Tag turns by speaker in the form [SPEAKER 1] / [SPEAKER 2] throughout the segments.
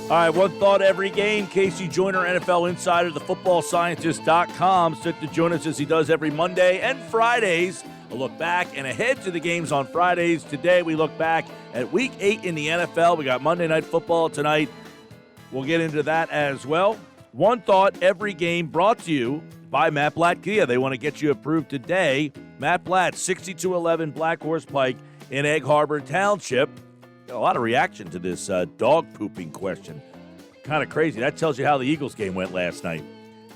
[SPEAKER 1] All right, one thought every game. KC Joyner, NFL Insider, the footballscientist.com, set to join us as he does every Monday and Fridays. A look back and ahead to the games on Fridays. Today we look back at Week 8 in the NFL. We got Monday Night Football tonight. We'll get into that as well. One thought every game brought to you by Matt Blatt Kia. They want to get you approved today. Matt Blatt, 6211 Black Horse Pike in Egg Harbor Township. Got a lot of reaction to this dog pooping question. Kind of crazy. That tells you how the Eagles game went last night.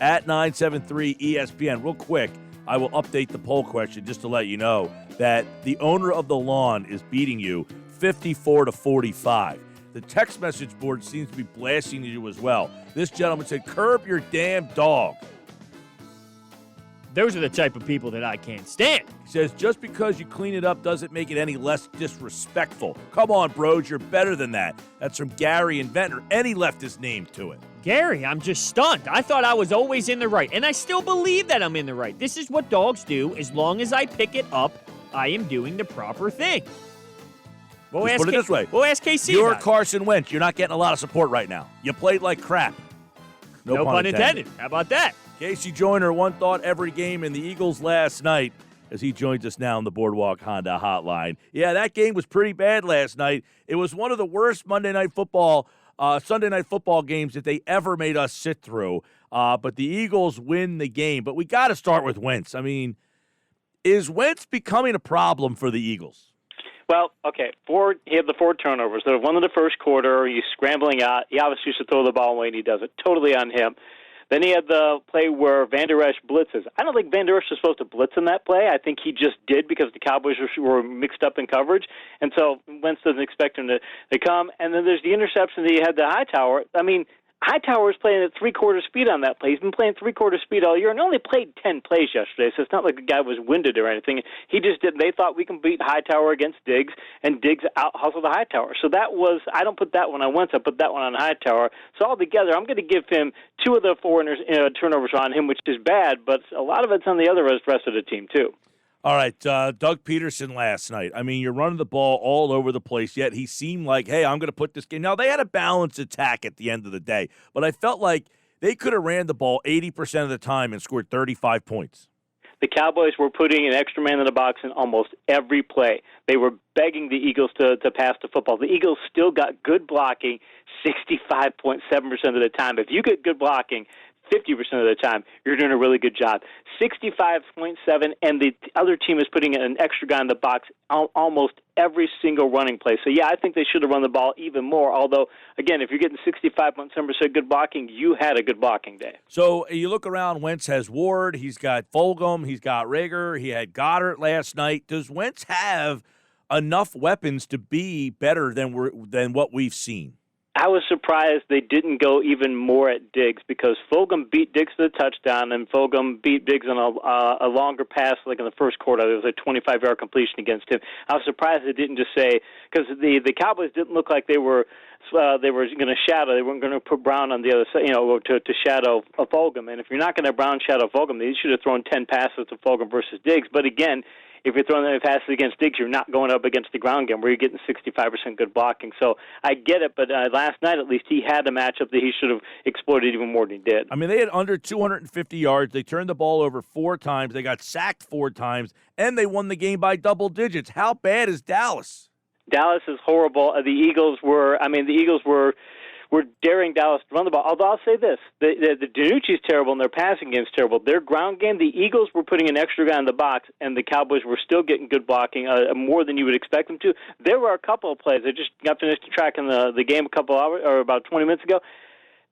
[SPEAKER 1] At 973 ESPN, real quick, I will update the poll question just to let you know that the owner of the lawn is beating you 54-45. The text message board seems to be blasting you as well. This gentleman said, curb your damn dog.
[SPEAKER 2] Those are the type of people that I can't stand.
[SPEAKER 1] He says, just because you clean it up doesn't make it any less disrespectful. Come on, bros, you're better than that. That's from Gary and Ventnor, and he left his name to it.
[SPEAKER 2] Gary, I'm just stunned. I thought I was always in the right, and I still believe that I'm in the right. This is what dogs do. As long as I pick it up, I am doing the proper thing.
[SPEAKER 1] Put it this way.
[SPEAKER 2] We'll ask KC.
[SPEAKER 1] You're Carson Wentz. You're not getting a lot of support right now. You played like crap.
[SPEAKER 2] No pun intended. How about that?
[SPEAKER 1] KC Joyner, one thought every game in the Eagles last night as he joins us now on the Boardwalk Honda Hotline. Yeah, that game was pretty bad last night. It was one of the worst Sunday Night Football games that they ever made us sit through. But the Eagles win the game. But we got to start with Wentz. I mean, is Wentz becoming a problem for the Eagles?
[SPEAKER 3] Well, okay, he had the 4 turnovers. There was one in the first quarter. He's scrambling out. He obviously should throw the ball away, and he does it. Totally on him. Then he had the play where Van Der Esch blitzes. I don't think Van Der Esch was supposed to blitz in that play. I think he just did because the Cowboys were mixed up in coverage. And so Wentz doesn't expect him to come. And then there's the interception that he had to Hightower. I mean, Hightower's playing at three-quarter speed on that play. He's been playing three-quarter speed all year and only played 10 plays yesterday, so it's not like the guy was winded or anything. He just didn't. They thought we can beat Hightower against Diggs, and Diggs out-hustled the Hightower. So that was – I don't put that one on Wentz. I put that one on Hightower. So altogether, I'm going to give him 2 of the 4 turnovers on him, which is bad, but a lot of it's on the other rest of the team too.
[SPEAKER 1] All right, Doug Peterson last night. I mean, you're running the ball all over the place, yet he seemed like, hey, I'm going to put this game. Now, they had a balanced attack at the end of the day, but I felt like they could have ran the ball 80% of the time and scored 35 points.
[SPEAKER 3] The Cowboys were putting an extra man in the box in almost every play. They were begging the Eagles to pass the football. The Eagles still got good blocking 65.7% of the time. If you get good blocking 50% of the time, you're doing a really good job. 65.7, and the other team is putting an extra guy in the box almost every single running play. So, yeah, I think they should have run the ball even more, although, again, if you're getting 65.7% good blocking, you had a good blocking day.
[SPEAKER 1] So you look around, Wentz has Ward, he's got Fulgham, he's got Rager, he had Goddard last night. Does Wentz have enough weapons to be better than what we've seen?
[SPEAKER 3] I was surprised they didn't go even more at Diggs because Fulgham beat Diggs to the touchdown, and Fulgham beat Diggs on a longer pass like in the first quarter. There was a 25-yard completion against him. I was surprised they didn't just say – because the Cowboys didn't look like they were going to shadow. They weren't going to put Brown on the other side, to shadow Fulgham. And if you're not going to Brown shadow Fulgham, they should have thrown 10 passes to Fulgham versus Diggs. But again, if you're throwing the passes against Diggs, you're not going up against the ground game where you're getting 65% good blocking. So I get it, but last night at least he had a matchup that he should have exploited even more than he did.
[SPEAKER 1] I mean, they had under 250 yards. They turned the ball over 4 times. They got sacked 4 times, and they won the game by double digits. How bad is Dallas?
[SPEAKER 3] Dallas is horrible. The Eagles were daring Dallas to run the ball. Although I'll say this, the DiNucci's terrible and their passing game's terrible. Their ground game, the Eagles were putting an extra guy in the box, and the Cowboys were still getting good blocking, more than you would expect them to. There were a couple of plays. I just got finished tracking the game a couple hours, or about 20 minutes ago.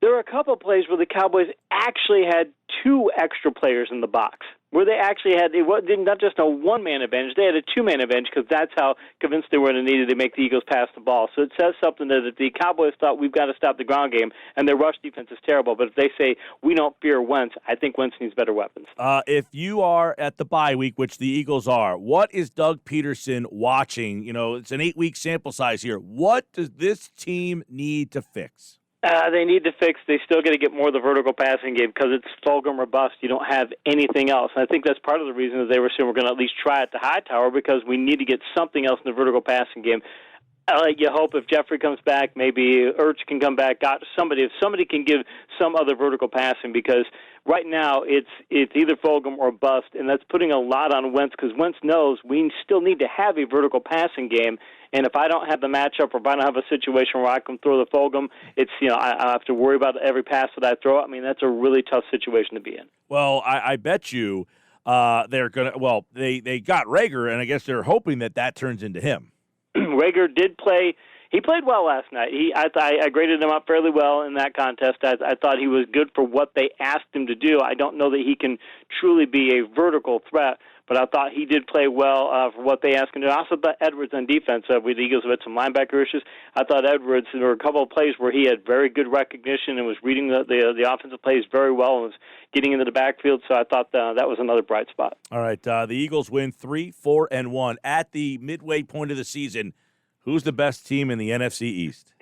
[SPEAKER 3] There were a couple of plays where the Cowboys actually had 2 extra players in the box, where they actually had not just a one-man advantage, they had a 2-man advantage because that's how convinced they were and needed to make the Eagles pass the ball. So it says something that the Cowboys thought we've got to stop the ground game, and their rush defense is terrible. But if they say we don't fear Wentz, I think Wentz needs better weapons.
[SPEAKER 1] If you are at the bye week, which the Eagles are, what is Doug Peterson watching? It's an 8-week sample size here. What does this team need to fix?
[SPEAKER 3] They need to fix. They still got to get more of the vertical passing game because it's Fulgham or bust. You don't have anything else. And I think that's part of the reason that they were saying we're going to at least try it to Hightower because we need to get something else in the vertical passing game. You hope if Jeffrey comes back, maybe Ertz can come back. If somebody can give some other vertical passing, because right now it's either Fulgham or bust, and that's putting a lot on Wentz, because Wentz knows we still need to have a vertical passing game. And if I don't have the matchup, or if I don't have a situation where I can throw the Fulgham, it's I have to worry about every pass that I throw. I mean, that's a really tough situation to be in.
[SPEAKER 1] Well, I bet you they're gonna. Well, they got Rager, and I guess they're hoping that turns into him.
[SPEAKER 3] Rager did play. He played well last night. I graded him up fairly well in that contest. I thought he was good for what they asked him to do. I don't know that he can truly be a vertical threat, but I thought he did play well for what they asked him to do. I also thought Edwards on defense, with the Eagles had some linebacker issues. I thought Edwards, there were a couple of plays where he had very good recognition and was reading the offensive plays very well and was getting into the backfield, so I thought that was another bright spot.
[SPEAKER 1] All right, the Eagles win 3-4-1 at the midway point of the season. Who's the best team in the NFC East?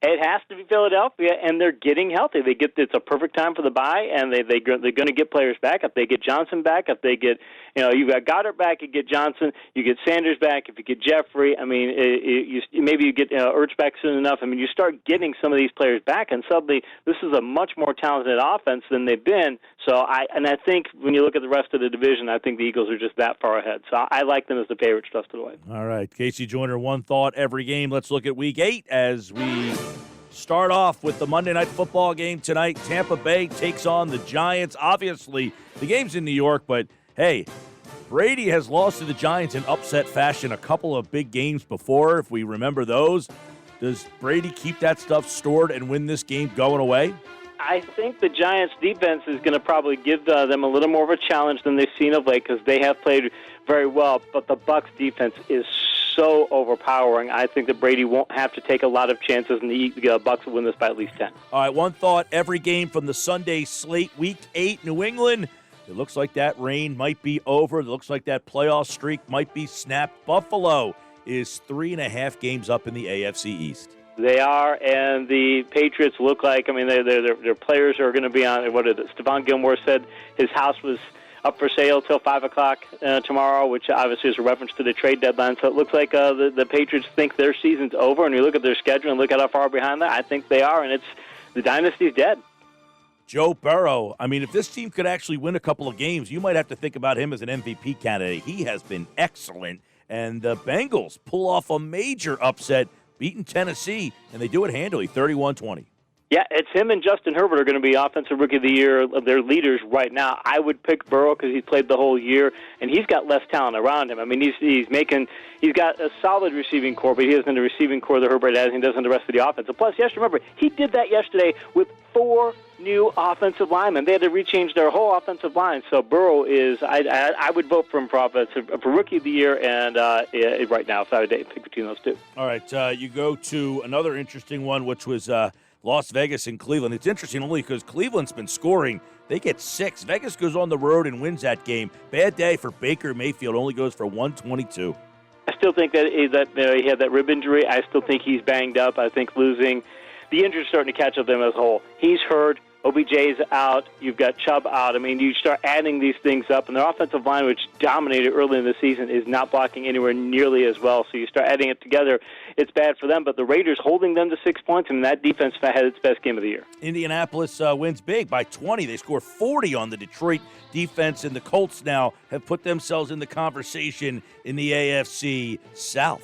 [SPEAKER 3] It has to be Philadelphia, and they're getting healthy. It's a perfect time for the bye, and they're going to get players back. If they get Johnson back, if they get, you've got Goddard back, you get Johnson, you get Sanders back, if you get Jeffrey, I mean, maybe you get Ertz back soon enough. I mean, you start getting some of these players back, and suddenly this is a much more talented offense than they've been. So I think when you look at the rest of the division, I think the Eagles are just that far ahead. So I like them as the favorites rest of the way.
[SPEAKER 1] All right, KC Joyner, one thought every game. Let's look at Week 8 as we start off with the Monday Night Football game tonight. Tampa Bay takes on the Giants. Obviously, the game's in New York, but hey, Brady has lost to the Giants in upset fashion a couple of big games before, if we remember those. Does Brady keep that stuff stored and win this game going away?
[SPEAKER 3] I think the Giants' defense is going to probably give them a little more of a challenge than they've seen of late, because they have played very well, but the Bucs' defense is so overpowering. I think that Brady won't have to take a lot of chances, and the Bucs will win this by at least 10.
[SPEAKER 1] All right, one thought every game from the Sunday slate. Week 8, New England. It looks like that reign might be over. It looks like that playoff streak might be snapped. Buffalo is 3.5 games up in the AFC East.
[SPEAKER 3] They are, and the Patriots look like, their players are going to be on, what is it? Stephon Gilmore said his house was up for sale till 5 o'clock tomorrow, which obviously is a reference to the trade deadline. So it looks like the Patriots think their season's over, and you look at their schedule and look at how far behind that. I think they are, and the dynasty's dead.
[SPEAKER 1] Joe Burrow, if this team could actually win a couple of games, you might have to think about him as an MVP candidate. He has been excellent, and the Bengals pull off a major upset, beating Tennessee, and they do it handily, 31-20.
[SPEAKER 3] Yeah, it's him and Justin Herbert are going to be Offensive Rookie of the Year, their leaders right now. I would pick Burrow because he's played the whole year, and he's got less talent around him. He's got a solid receiving core, but he doesn't have the receiving core that Herbert has, and he doesn't the rest of the offense. And plus, remember, he did that yesterday with 4 new offensive linemen. They had to rechange their whole offensive line. So Burrow is, I would vote for him for Rookie of the Year, and right now, if I would pick between those two.
[SPEAKER 1] All right, you go to another interesting one, which was Las Vegas and Cleveland. It's interesting only because Cleveland's been scoring. They get 6. Vegas goes on the road and wins that game. Bad day for Baker Mayfield. Only goes for 122.
[SPEAKER 3] I still think that he had that rib injury. I still think he's banged up. I think losing the injury is starting to catch up to him as a whole. He's hurt. OBJ's out. You've got Chubb out. You start adding these things up, and their offensive line, which dominated early in the season, is not blocking anywhere nearly as well. So you start adding it together, it's bad for them. But the Raiders holding them to 6 points, and that defense had its best game of the year.
[SPEAKER 1] Indianapolis wins big by 20. They score 40 on the Detroit defense, and the Colts now have put themselves in the conversation in the AFC South.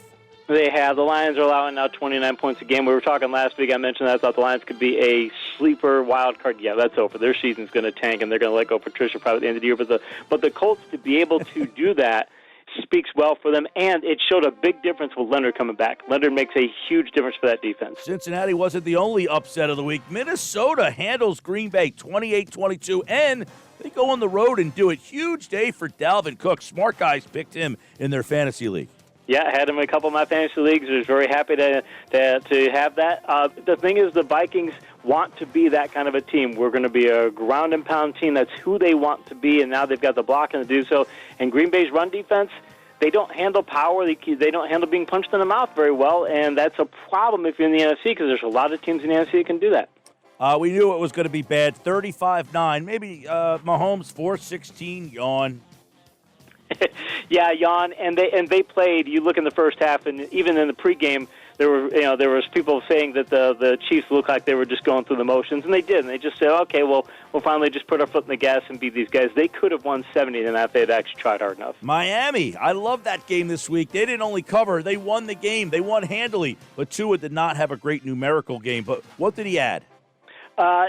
[SPEAKER 3] They have. The Lions are allowing now 29 points a game. We were talking last week. I mentioned that I thought the Lions could be a sleeper wild card. Yeah, that's over. Their season's going to tank, and they're going to let go Patricia probably at the end of the year. But the Colts, to be able to do that, speaks well for them, and it showed a big difference with Leonard coming back. Leonard makes a huge difference for that defense.
[SPEAKER 1] Cincinnati wasn't the only upset of the week. Minnesota handles Green Bay 28-22, and they go on the road and do it. Huge day for Dalvin Cook. Smart guys picked him in their fantasy league.
[SPEAKER 3] Yeah, I had him in a couple of my fantasy leagues. I was very happy to have that. The thing is, the Vikings want to be that kind of a team. We're going to be a ground and pound team. That's who they want to be, and now they've got the blocking to do so. And Green Bay's run defense, they don't handle power. They don't handle being punched in the mouth very well, and that's a problem if you're in the NFC, because there's a lot of teams in the NFC that can do that.
[SPEAKER 1] We knew it was going to be bad. 35-9. Maybe Mahomes 4-16. Yawn.
[SPEAKER 3] Yeah, Jan, and they played. You look in the first half, and even in the pregame, there was people saying that the Chiefs looked like they were just going through the motions, and they did. And they just said, okay, well, we'll finally just put our foot in the gas and beat these guys. They could have won 70 than that if they had actually tried hard enough.
[SPEAKER 1] Miami, I love that game this week. They didn't only cover; they won the game. They won handily. But Tua did not have a great numerical game. But what did he add?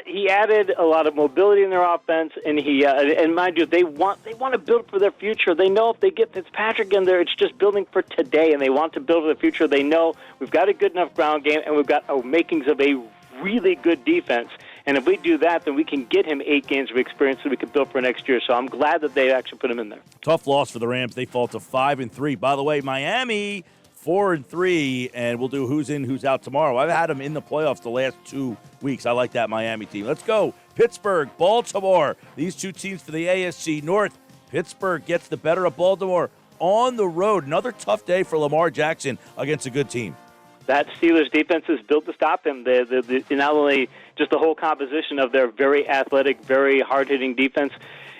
[SPEAKER 3] He added a lot of mobility in their offense, and and mind you, they want to build for their future. They know if they get Fitzpatrick in there, it's just building for today, and they want to build for the future. They know we've got a good enough ground game, and we've got makings of a really good defense. And if we do that, then we can get him 8 games of experience so we can build for next year. So I'm glad that they actually put him in there.
[SPEAKER 1] Tough loss for the Rams. They fall to 5-3. By the way, Miami 4-3, and we'll do who's in, who's out tomorrow. I've had them in the playoffs the last 2 weeks. I like that Miami team. Let's go. Pittsburgh, Baltimore. These two teams for the AFC North. Pittsburgh gets the better of Baltimore on the road. Another tough day for Lamar Jackson against a good team.
[SPEAKER 3] That Steelers defense is built to stop him. Not only just the whole composition of their very athletic, very hard-hitting defense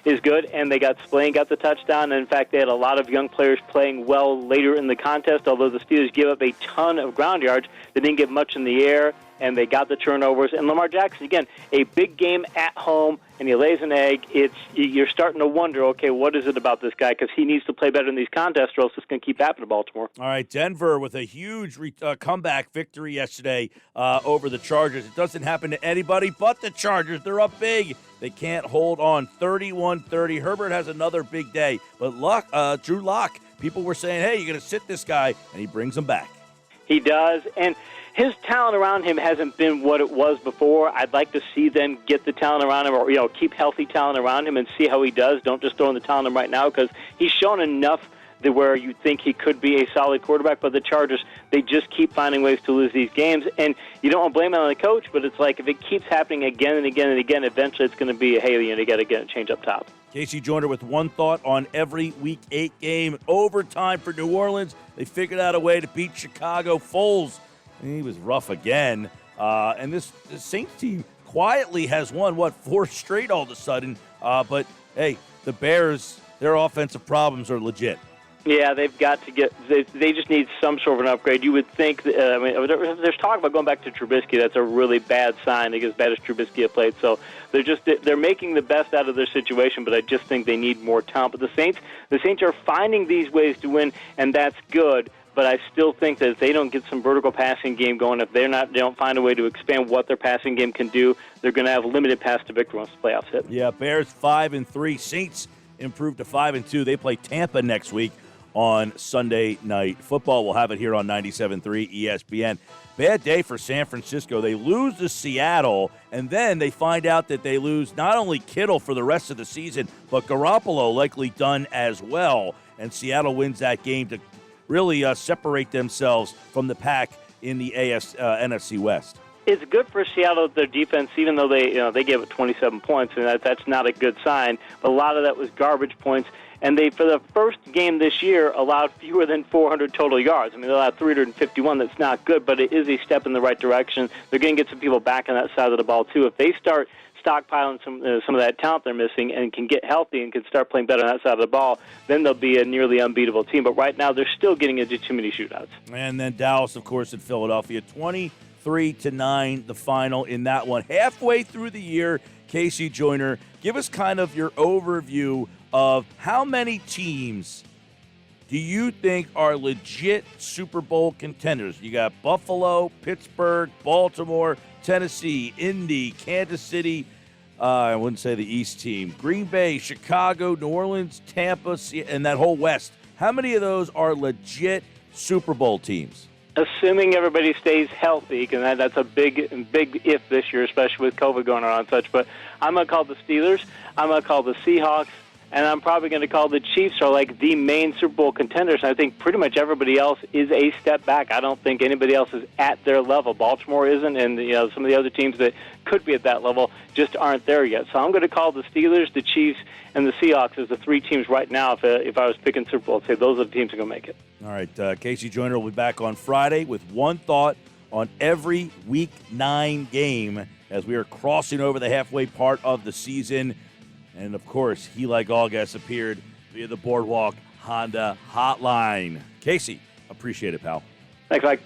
[SPEAKER 3] is good, and they got Spillane got the touchdown. And in fact, they had a lot of young players playing well later in the contest, although the Steelers gave up a ton of ground yards. They didn't get much in the air, and they got the turnovers. And Lamar Jackson, again, a big game at home, and he lays an egg. You're starting to wonder, okay, what is it about this guy? Because he needs to play better in these contests, or else it's going to keep happening to Baltimore.
[SPEAKER 1] All right, Denver with a huge comeback victory yesterday over the Chargers. It doesn't happen to anybody but the Chargers. They're up big. They can't hold on. 31-30. Herbert has another big day. But Drew Lock, people were saying, hey, you're going to sit this guy, and he brings them back.
[SPEAKER 3] He does, and his talent around him hasn't been what it was before. I'd like to see them get the talent around him, or keep healthy talent around him and see how he does. Don't just throw in the talent him right now, because he's shown enough that where you think he could be a solid quarterback. But the Chargers, they just keep finding ways to lose these games, and you don't want to blame it on the coach, but it's like if it keeps happening again and again and again, eventually it's going to be, hey, you got to get a change up top.
[SPEAKER 1] KC Joyner with one thought on every Week 8 game. Overtime for New Orleans. They figured out a way to beat Chicago. Foles, he was rough again. And this Saints team quietly has won, 4 straight all of a sudden. But, hey, the Bears, their offensive problems are legit.
[SPEAKER 3] Yeah, they've got to get. They just need some sort of an upgrade. You would think. There's talk about going back to Trubisky. That's a really bad sign. As bad as Trubisky have played. So they're making the best out of their situation. But I just think they need more talent. But the Saints are finding these ways to win, and that's good. But I still think that if they don't get some vertical passing game going, if they don't find a way to expand what their passing game can do, they're going to have limited path to victory once the playoffs hit.
[SPEAKER 1] Yeah, Bears 5-3. Saints improved to 5-2. They play Tampa next week on Sunday Night Football. We'll have it here on 97.3 ESPN. Bad day for San Francisco. They lose to Seattle, and then they find out that they lose not only Kittle for the rest of the season, but Garoppolo likely done as well. And Seattle wins that game to really separate themselves from the pack in the NFC West.
[SPEAKER 3] It's good for Seattle, their defense, even though they gave it 27 points, and that's not a good sign. But a lot of that was garbage points. And they, for the first game this year, allowed fewer than 400 total yards. They allowed 351. That's not good, but it is a step in the right direction. They're going to get some people back on that side of the ball, too. If they start stockpiling some of that talent they're missing and can get healthy and can start playing better on that side of the ball, then they'll be a nearly unbeatable team. But right now, they're still getting into too many shootouts.
[SPEAKER 1] And then Dallas, of course, at Philadelphia, 23-9, the final in that one. Halfway through the year, KC Joyner, give us kind of your overview of how many teams do you think are legit Super Bowl contenders? You got Buffalo, Pittsburgh, Baltimore, Tennessee, Indy, Kansas City, I wouldn't say the East team, Green Bay, Chicago, New Orleans, Tampa, and that whole West. How many of those are legit Super Bowl teams?
[SPEAKER 3] Assuming everybody stays healthy, because that's a big if this year, especially with COVID going on and such. But I'm going to call the Steelers, I'm going to call the Seahawks, and I'm probably going to call the Chiefs are like the main Super Bowl contenders. I think pretty much everybody else is a step back. I don't think anybody else is at their level. Baltimore isn't, and some of the other teams that could be at that level just aren't there yet. So I'm going to call the Steelers, the Chiefs, and the Seahawks as the 3 teams right now. If I was picking Super Bowl, I'd say those are the teams that are going to make it.
[SPEAKER 1] All right, KC Joyner will be back on Friday with one thought on every Week 9 game as we are crossing over the halfway part of the season. And, of course, he, like all guests, appeared via the Boardwalk Honda hotline. Casey, appreciate it, pal.
[SPEAKER 3] Thanks, Mike.